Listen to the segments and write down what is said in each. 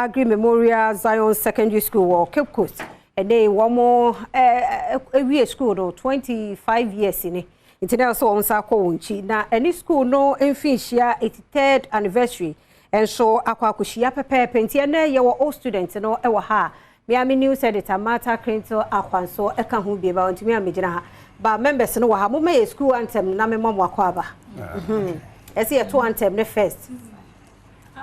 Aggrey Memeorial Zion Secondary School or Cape Coast. And they one more every school no 25 years in it. Internal so on Sako na any school no enfishia 83rd anniversary. And so akwakushia pepe penti na ye wo all students no e wo ha. Me am news editor Martha Crinto akwanso e ka hu bi ba ontimi amegina ha. Ba members no wo ha mo me school anthem na me mamo akwaba. Ese ye to anthem ne first.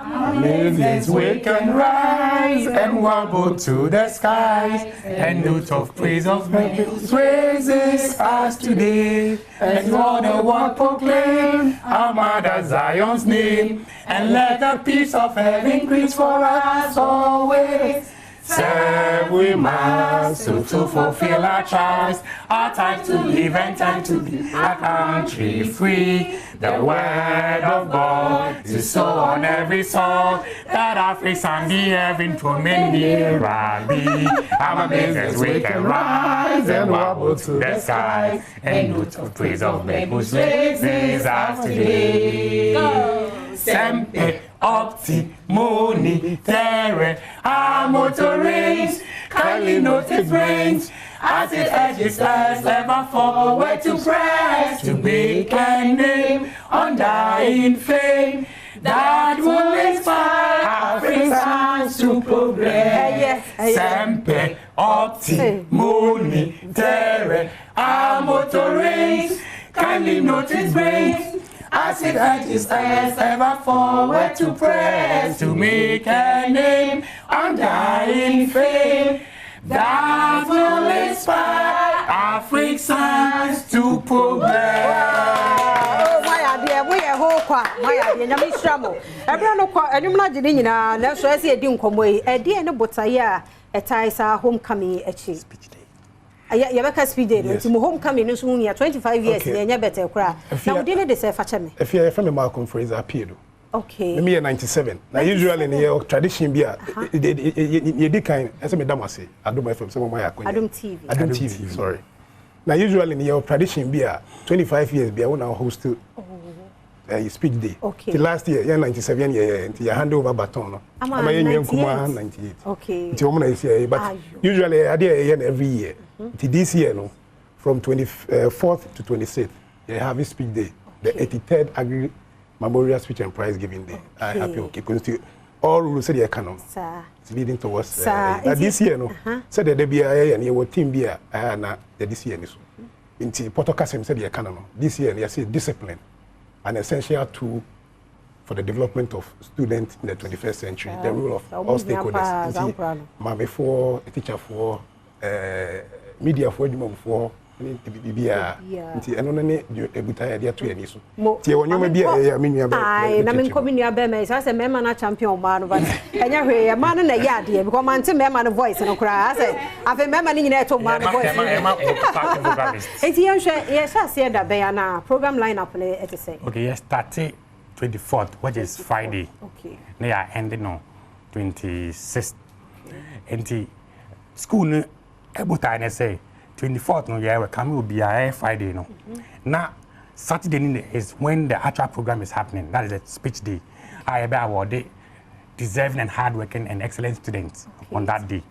Amazing we can rise and wobble to the skies, and notes of praise of men praises us today, and all the world proclaim our mother Zion's name, and let the peace of heaven increase for us always. Serve we must to fulfill our trust, our time to live and time to be our country free. The word of God is so on every song that our face and the heaven from near be. I'm amazed as we can rise and wobble to the sky, and notes of praise of men whose praises us today. Semper opti moni terre amotorates, kindly note its brains as it edges us ever forward to press to make a name, undying fame that will inspire Africans to progress. Semper opti moni terre amotorates, kindly note its brains as it urges us ever forward to press to make a name, undying fame that will inspire Africans to progress. Oh my dear, we are my dear, Namishramo. Everyone know and you not getting in a so as you didn't come away. A dear no botaya, a Taisa homecoming a cheap. You have a speed day to homecoming in 25 years, and you better cry. Now, didn't they say Fachame? If you're from a Malcolm Fraser appeal. Okay. Me 97. Now, usually in your tradition, you did kind as a Damasi. Adom FM, some of my Adom TV. Adom TV, sorry. Now, usually in your tradition, 25 years, be one host to speech day. Okay. The last year, 97 year, you hand over baton. I'm a young 98. Okay. But usually, I did every year. This year, no, from 24th to 26th, they have a speech day, the 83rd Aggrey Memeorial Speech and Prize Giving Day. I happy okay because all rules say the canon. It's leading towards this year, no. Said that there be a and your team be a this year. In Porto Kasem said the canon. This year, they say discipline, an essential tool for the development of students in the 21st century. The role of all stakeholders. Mama for a teacher for. Media for the for nti eno ne ebuta ya dia to ani so ti wonyo ma bia ya menua ba ai na men komenua ba me say mema na champion ma no ba enya hwe ma no na ya de because man te mema no voice no kra say afi mema ni nyina to ma no voice enti ya hwe ya sha se da be ya na program lineup ne et say okay yes 24th which is Friday okay na ya ending on 26th enti school no able time say 24th no yeah we come will be a Friday no now Saturday is when the actual program is happening. That is a speech day. I be awarded deserving and hardworking and excellent students on that day.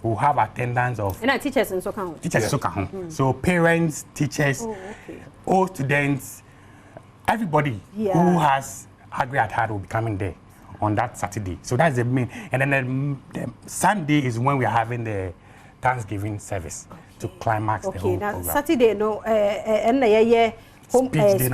We will have attendance of and teachers and so count. Teachers so count. So parents, teachers, all students, everybody who has Aggrey at heart will be coming there on that Saturday. So that's the main. And then the Sunday is when we are having the Thanksgiving service to climax the whole program. Saturday no and home speech day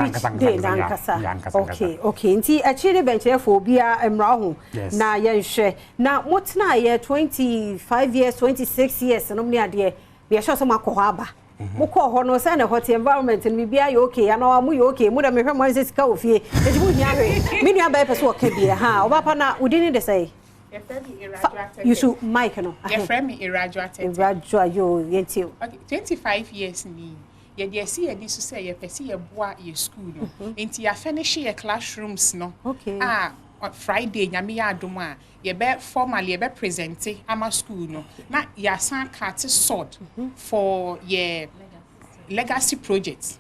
nankasa. Okay. Nti actually bench for bia emra ho na ye hwe. Na motna ye 25 years, 26 years no me ade be sure so makoho aba. Moko ho no say na hot environment no bia ye okay ana wa mu ye okay mu da me hwe mo sika ofie. Enti mu hia hwe. Me nua ba pese wo ka bia ha obapa na udini de say you should Mike no. Your friend me irraduate. Yo yentio. Okay, 25 years ni. Ye dey see ye dis say ye pese ye boa ye school no. Enti ya finish ye classrooms no. Okay. On Friday nyame ya adom a ye be formally ye be present ama school no. Na ya san cut sword for ye legacy project.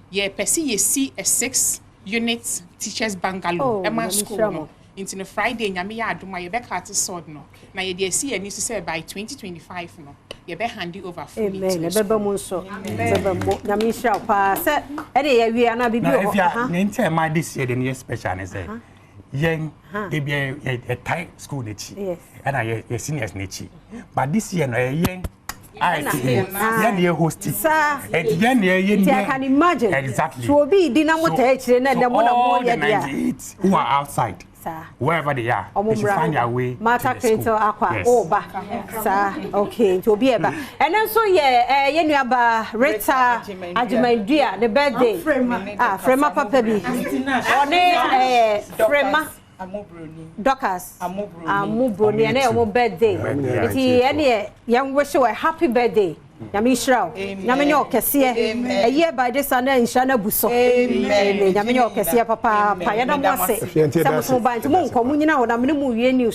Ye pese ye see a 6 unit teachers bungalow ema school no. into the Friday nyame ya adom ye be cut sword no na ye dey see ani say by 2025 no ye be hand over for me amen beba mu so beba mu nyame hira pa se e dey ye wi ana bibi o ha na enter my this year the special ne say yen e be a Thai school nechi and I seniors nechi but this year no yen I host it. I can imagine. Exactly. So be dynamo who are outside. Wherever they are, they should find their way. Mata Krento Aqua. Oh, back. Okay, to be able. And then so yeah, you know about Rita Ajumandia, the birthday. Frema Papa B. Frema. Docas, Amubroni, and our birthday. Any young wish you a happy birthday. Yamishra, Yaminyo Kasee, a year by this and then Shana Busso. Yaminyo Kasee, Papa, Payana Mose, some mobile to Monk, Communina, or Namu, you know,